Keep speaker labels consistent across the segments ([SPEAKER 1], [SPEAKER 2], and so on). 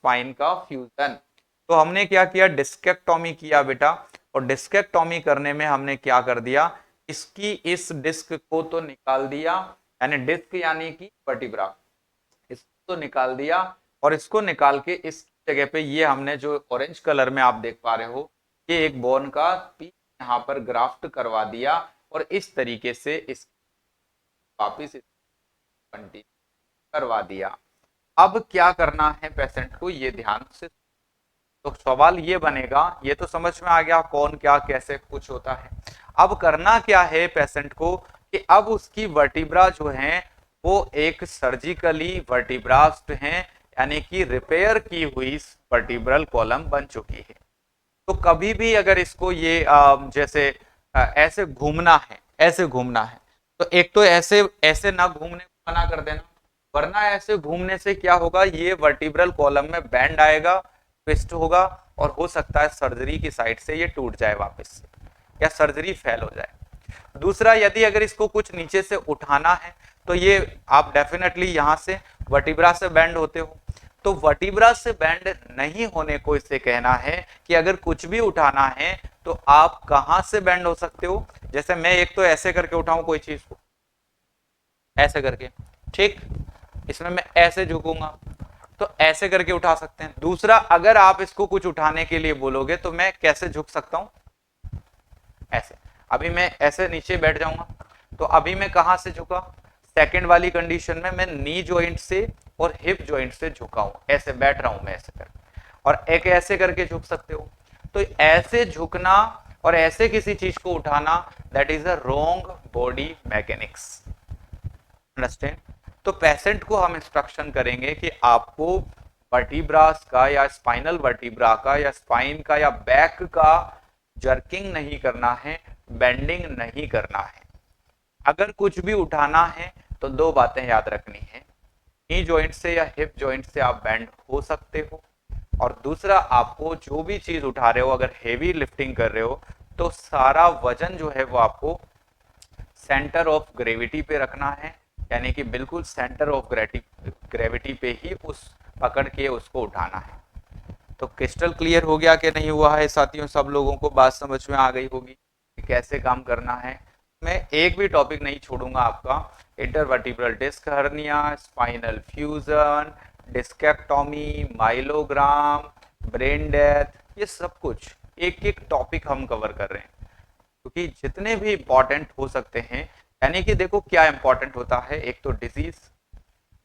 [SPEAKER 1] Spine का fusion. तो हमने क्या किया, डिस्केक्टोमी किया बेटा, और डिस्केक्टोमी करने में हमने क्या कर दिया, इसकी इस डिस्क को तो निकाल दिया, यानी डिस्क यानी कि वर्टिब्रा, इसको तो निकाल दिया, और इसको निकाल के इस जगह पे ये हमने जो ऑरेंज कलर में आप देख पा रहे हो, ये एक बोन का पीस यहाँ पर ग्राफ्ट करवा दिया, और इस तरीके से इस वापिस कंटिन्यू करवा दिया। अब क्या करना है पेशेंट को, ये ध्यान से, तो सवाल ये बनेगा, ये तो समझ में आ गया कौन क्या कैसे कुछ होता है। अब करना क्या है पेशेंट को, कि अब उसकी वर्टिब्रा जो है वो एक सर्जिकली वर्टिब्रास्ट हैं, यानी कि रिपेयर की हुई वर्टिब्रल कॉलम बन चुकी है। तो कभी भी अगर इसको ये जैसे ऐसे घूमना है, ऐसे घूमना है, तो एक तो ऐसे ऐसे ना घूमने को मना कर देना, वरना ऐसे घूमने से क्या होगा, ये वर्टिब्रल कॉलम में बैंड आएगा, ट्विस्ट होगा, और हो सकता है सर्जरी की साइड से ये टूट जाए वापस से, या सर्जरी फेल हो जाए। दूसरा, यदि अगर इसको कुछ नीचे से उठाना है, तो ये आप डेफिनेटली यहां से वर्टिब्रा से बैंड होते हो, तो वर्टिब्रा से बैंड नहीं होने को इससे कहना है कि अगर कुछ भी उठाना है तो आप कहां से बैंड हो सकते हो। जैसे मैं एक तो ऐसे करके उठाऊं कोई चीज को, ऐसे करके, ठीक, इसमें मैं ऐसे झुकूंगा, तो ऐसे करके उठा सकते हैं। दूसरा, अगर आप इसको कुछ उठाने के लिए बोलोगे तो मैं कैसे झुक सकता हूं, ऐसे। अभी मैं ऐसे नीचे बैठ जाऊंगा, तो अभी मैं कहां से झुका, सेकंड वाली कंडीशन में मैं नी जॉइंट से और हिप जॉइंट से झुका हूं, ऐसे बैठ रहा हूं मैं ऐसे करके, और एक ऐसे करके झुक सकते हो। तो ऐसे झुकना और ऐसे किसी चीज को उठाना, that is a wrong body mechanics, understand. तो पेशेंट को हम इंस्ट्रक्शन करेंगे कि आपको वर्टिब्रास का या स्पाइनल वर्टिब्रा का या स्पाइन का या बैक का जर्किंग नहीं करना है, बेंडिंग नहीं करना है। अगर कुछ भी उठाना है तो दो बातें याद रखनी है, नी जॉइंट से या हिप जॉइंट से आप बेंड हो सकते हो, और दूसरा, आपको जो भी चीज उठा रहे हो, अगर हेवी लिफ्टिंग कर रहे हो, तो सारा वजन जो है वो आपको सेंटर ऑफ ग्रेविटी पे रखना है, यानी कि बिल्कुल सेंटर ऑफ ग्रेविटी पे ही उस पकड़ के उसको उठाना है। तो क्रिस्टल क्लियर हो गया कि नहीं हुआ है साथियों, सब लोगों को बात समझ में आ गई होगी कि कैसे काम करना है। मैं एक भी टॉपिक नहीं छोड़ूंगा आपका, intervertebral disc hernia, spinal fusion, discectomy, myelogram, brain death, ये सब कुछ एक एक टॉपिक हम कवर कर रहे हैं, क्योंकि जितने भी इंपॉर्टेंट हो सकते हैं। यानी कि देखो क्या इंपॉर्टेंट होता है, एक तो डिजीज,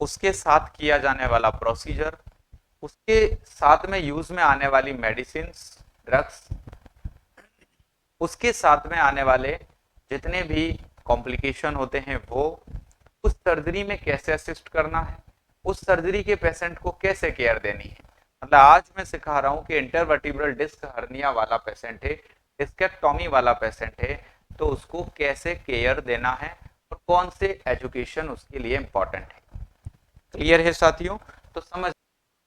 [SPEAKER 1] उसके साथ किया जाने वाला प्रोसीजर, उसके साथ में यूज में आने वाली मेडिसिन, ड्रग्स, उसके साथ में आने वाले जितने भी कॉम्प्लिकेशन होते हैं वो, उस सर्जरी में कैसे असिस्ट करना है, उस सर्जरी के पेशेंट को कैसे केयर देनी है। मतलब आज मैं सिखा रहा हूँ कि इंटरवर्टिब्रल डिस्क हर्निया वाला पेशेंट है, डिस्केक्टोमी वाला पेशेंट है, तो उसको कैसे केयर देना है और कौन से एजुकेशन उसके लिए इंपॉर्टेंट है। क्लियर है साथियों, तो समझ,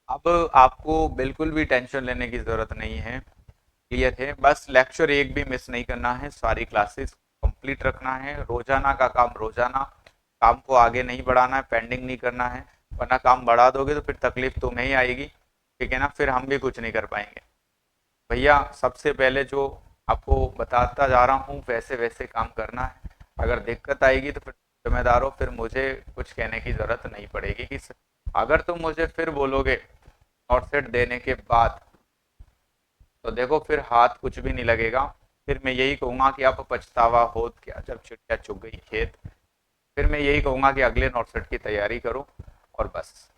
[SPEAKER 1] अब आपको बिल्कुल भी टेंशन लेने की जरूरत नहीं है, क्लियर है। बस लेक्चर एक भी मिस नहीं करना है, सारी क्लासेस कंप्लीट रखना है, रोजाना का काम रोजाना, काम को आगे नहीं बढ़ाना है, पेंडिंग नहीं करना है, वरना काम बढ़ा दोगे तो फिर तकलीफ तुम्हें ही आएगी, ठीक है ना, फिर हम भी कुछ नहीं कर पाएंगे। भैया सबसे पहले जो आपको बताता जा रहा हूँ वैसे वैसे काम करना है, अगर दिक्कत आएगी तो फिर जिम्मेदार हो, फिर मुझे कुछ कहने की जरूरत नहीं पड़ेगी। कि अगर तुम मुझे फिर बोलोगे नोट सेट देने के बाद, तो देखो फिर हाथ कुछ भी नहीं लगेगा, फिर मैं यही कहूंगा कि आप पछतावा हो क्या जब चिड़िया चुग गई खेत, फिर मैं यही कहूंगा कि अगले नोट सेट की तैयारी करो, और बस।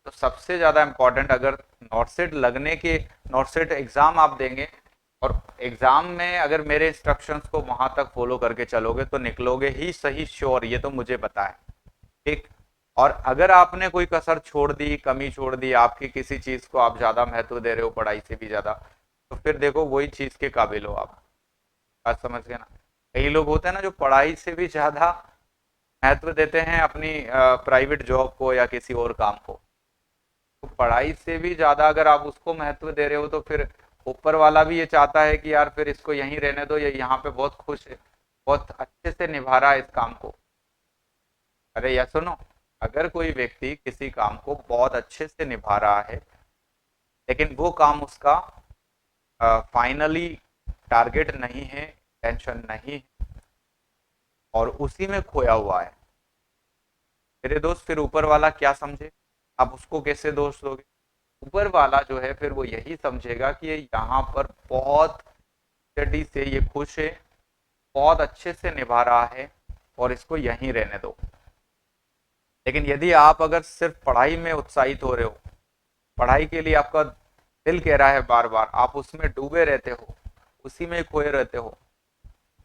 [SPEAKER 1] तो सबसे ज्यादा इंपॉर्टेंट, अगर नोट सेट लगने के, नोट सेट एग्जाम आप देंगे, और एग्जाम में अगर मेरे इंस्ट्रक्शंस को वहां तक फॉलो करके चलोगे तो निकलोगे ही सही, श्योर, ये तो मुझे पता है, ठीक। और अगर आपने कोई कसर छोड़ दी, कमी छोड़ दी, आपकी किसी चीज को आप ज्यादा महत्व दे रहे हो पढ़ाई से भी ज्यादा, तो फिर देखो वही चीज के काबिल हो आप, बात समझ गए ना। कई लोग होते हैं ना जो पढ़ाई से भी ज्यादा महत्व देते हैं अपनी प्राइवेट जॉब को या किसी और काम को। तो पढ़ाई से भी ज्यादा अगर आप उसको महत्व दे रहे हो तो फिर ऊपर वाला भी ये चाहता है कि यार फिर इसको यहीं रहने दो, ये यहाँ पे बहुत खुश है, बहुत अच्छे से निभा रहा है इस काम को। अरे या सुनो, अगर कोई व्यक्ति किसी काम को बहुत अच्छे से निभा रहा है, लेकिन वो काम उसका फाइनली टारगेट नहीं है, टेंशन नहीं है, और उसी में खोया हुआ है। मेरे दोस्त फिर ऊपर वाला क्या समझे? आप उसको कैसे दोष दोगे? ऊपर वाला जो है फिर वो यही समझेगा कि ये यहाँ पर बहुत स्टडी से ये खुश है, बहुत अच्छे से निभा रहा है, और इसको यहीं रहने दो। लेकिन यदि आप अगर सिर्फ पढ़ाई में उत्साहित हो रहे हो, पढ़ाई के लिए आपका दिल कह रहा है बार बार, आप उसमें डूबे रहते हो, उसी में खोए रहते हो,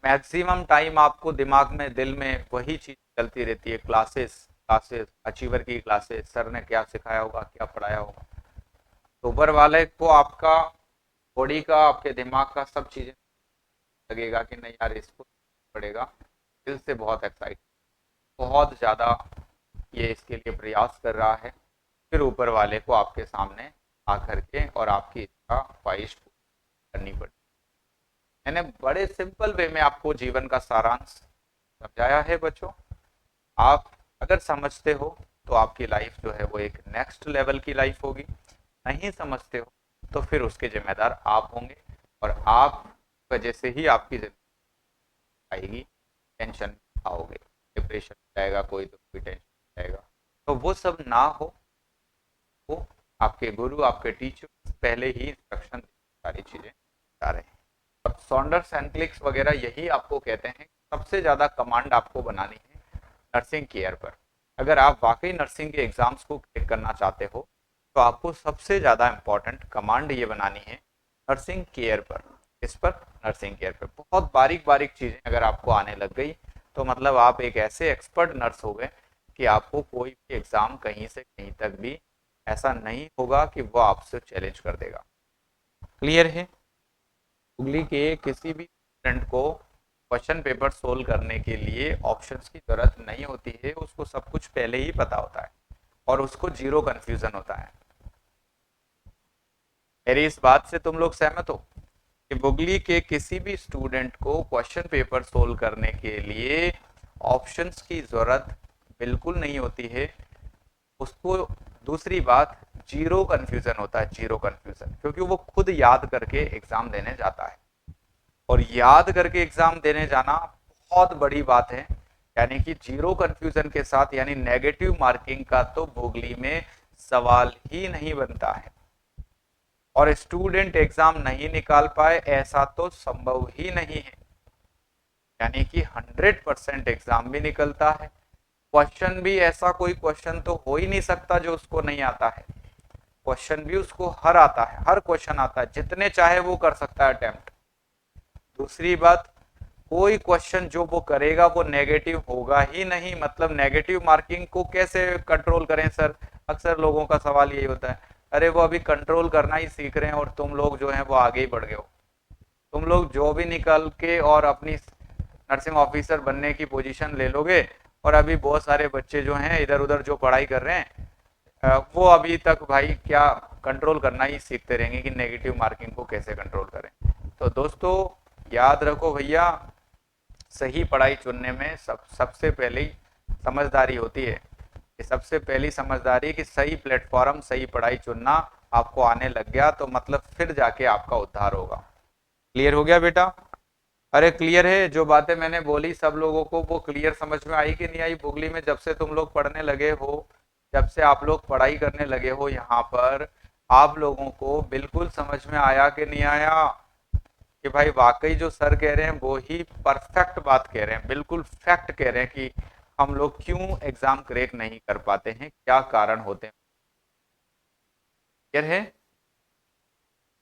[SPEAKER 1] मैक्सिमम टाइम आपको दिमाग में, दिल में वही चीज चलती रहती है, क्लासेस क्लासेस, अचीवर की क्लासेस, सर ने क्या सिखाया होगा, क्या पढ़ाया होगा, तो ऊपर वाले को आपका बॉडी का, आपके दिमाग का सब चीजें लगेगा कि नहीं यार इसको पड़ेगा, दिल से बहुत एक्साइट, बहुत ज़्यादा ये इसके लिए प्रयास कर रहा है। फिर ऊपर वाले को आपके सामने आकर के और आपकी इच्छा ख्वाहिश करनी पड़ती। मैंने बड़े सिंपल वे में आपको जीवन का सारांश समझाया है बच्चों। आप अगर समझते हो तो आपकी लाइफ जो है वो एक नेक्स्ट लेवल की लाइफ होगी, नहीं समझते हो तो फिर उसके जिम्मेदार आप होंगे, और आप वजह से ही आपकी जिंदगी आएगी, टेंशन आओगे, डिप्रेशन जाएगा, कोई तो कोई टेंशन जाएगा। तो वो सब ना हो, वो आपके गुरु, आपके टीचर पहले ही इंस्ट्रक्शन सारी चीजें बता रहे हैं। और सॉन्डर्स एंड क्लिक्स वगैरह यही आपको कहते हैं सबसे ज्यादा कमांड आपको बनानी है नर्सिंग केयर पर। अगर आप वाकई नर्सिंग के एग्जाम्स को क्लिक करना चाहते हो तो आपको सबसे ज्यादा इंपॉर्टेंट कमांड ये बनानी है नर्सिंग केयर पर। इस पर, नर्सिंग केयर पर बहुत बारीक बारीक चीजें अगर आपको आने लग गई तो मतलब आप एक ऐसे एक्सपर्ट नर्स हो गए कि आपको कोई भी एग्जाम कहीं से कहीं तक भी ऐसा नहीं होगा कि वो आपसे चैलेंज कर देगा। क्लियर है? गूगली के किसी भी स्टूडेंट को क्वेश्चन पेपर सोल्व करने के लिए ऑप्शंस की जरूरत नहीं होती है, उसको सब कुछ पहले ही पता होता है और उसको जीरो कंफ्यूजन होता है। मेरी इस बात से तुम लोग सहमत हो कि गूगली के किसी भी स्टूडेंट को क्वेश्चन पेपर सोल्व करने के लिए ऑप्शंस की जरूरत बिल्कुल नहीं होती है उसको। दूसरी बात, जीरो कंफ्यूजन होता है, जीरो कंफ्यूजन, क्योंकि वो खुद याद करके एग्जाम देने जाता है, और याद करके एग्जाम देने जाना बहुत बड़ी बात है। यानी कि जीरो कंफ्यूजन के साथ, यानी नेगेटिव मार्किंग का तो गूगली में सवाल ही नहीं बनता है, और स्टूडेंट एग्जाम नहीं निकाल पाए ऐसा तो संभव ही नहीं है। यानी कि 100% एग्जाम भी निकलता है, क्वेश्चन भी ऐसा कोई क्वेश्चन तो हो ही नहीं सकता जो उसको नहीं आता है, क्वेश्चन भी उसको हर आता है, हर क्वेश्चन आता है, जितने चाहे वो कर सकता है अटेम्प्ट। दूसरी बात, कोई क्वेश्चन जो वो करेगा वो नेगेटिव होगा ही नहीं। मतलब नेगेटिव मार्किंग को कैसे कंट्रोल करें सर? अक्सर लोगों का सवाल यही होता है, अरे वो अभी कंट्रोल करना ही सीख रहे हैं और तुम लोग जो है वो आगे ही बढ़ गए हो, तुम लोग जो भी निकल के और अपनी नर्सिंग ऑफिसर बनने की पोजीशन ले लोगे, और अभी बहुत सारे बच्चे जो हैं इधर उधर जो पढ़ाई कर रहे हैं वो अभी तक भाई क्या कंट्रोल करना ही सीखते रहेंगे कि नेगेटिव मार्किंग को कैसे कंट्रोल करें। तो दोस्तों याद रखो भैया, सही पढ़ाई चुनने में सबसे पहले समझदारी होती है। ये सबसे पहली समझदारी कि सही प्लेटफॉर्म, सही पढ़ाई चुनना आपको आने लग गया तो मतलब फिर जाके आपका उद्धार होगा। क्लियर हो गया बेटा? अरे क्लियर है? जो बातें मैंने बोली सब लोगों को वो क्लियर समझ में आई कि नहीं आई? बुगली में जब से तुम लोग पढ़ने लगे हो, जब से आप लोग पढ़ाई करने लगे हो यहाँ पर, आप लोगों को बिल्कुल समझ में आया कि नहीं आया कि भाई वाकई जो सर कह रहे हैं वो ही परफेक्ट बात कह रहे हैं, बिल्कुल फैक्ट कह रहे हैं कि हम लोग क्यों एग्जाम क्रैक नहीं कर पाते हैं, क्या कारण होते हैं। क्लियर है?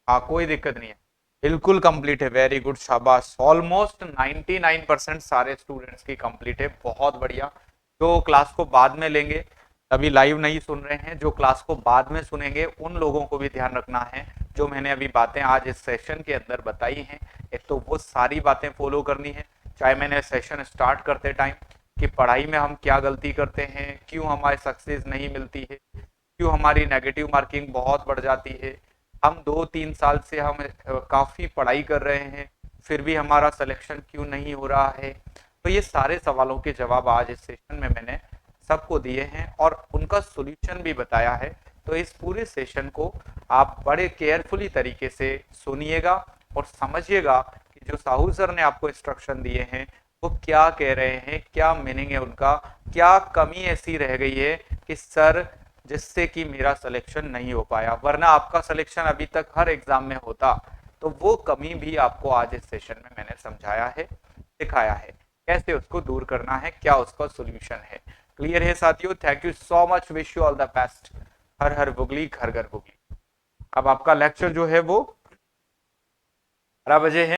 [SPEAKER 1] हाँ, कोई दिक्कत नहीं है, बिल्कुल कंप्लीट है। वेरी गुड, शाबाश। ऑलमोस्ट 99% सारे स्टूडेंट्स की कंप्लीट है, बहुत बढ़िया। जो क्लास को बाद में लेंगे, अभी लाइव नहीं सुन रहे हैं, जो क्लास को बाद में सुनेंगे उन लोगों को भी ध्यान रखना है जो मैंने अभी बातें आज इस सेशन के अंदर बताई हैं, एक तो वो सारी बातें फॉलो करनी है। चाहे मैंने सेशन स्टार्ट करते टाइम कि पढ़ाई में हम क्या गलती करते हैं, क्यों हमारी सक्सेस नहीं मिलती है, क्यों हमारी नेगेटिव मार्किंग बहुत बढ़ जाती है, हम 2-3 साल से हम काफ़ी पढ़ाई कर रहे हैं फिर भी हमारा सिलेक्शन क्यों नहीं हो रहा है। तो ये सारे सवालों के जवाब आज इस सेशन में मैंने सबको दिए हैं और उनका सॉल्यूशन भी बताया है तो इस पूरे सेशन को आप बड़े केयरफुली तरीके से सुनिएगा और समझिएगा कि जो साहू सर ने आपको इंस्ट्रक्शन दिए हैं वो क्या कह रहे हैं, क्या मीनिंग है उनका, क्या कमी ऐसी रह गई है कि सर जिससे कि मेरा सिलेक्शन नहीं हो पाया, वरना आपका सिलेक्शन अभी तक हर एग्जाम में होता। तो वो कमी भी आपको आज इस सेशन में मैंने समझाया है, सिखाया है कैसे उसको दूर करना है, क्या उसका सोल्यूशन है। क्लियर है साथियों? Thank you so much, wish you all the best. हर हर बुगली, घर घर बुगली। अब आपका लेक्चर जो है वो 12 बजे है।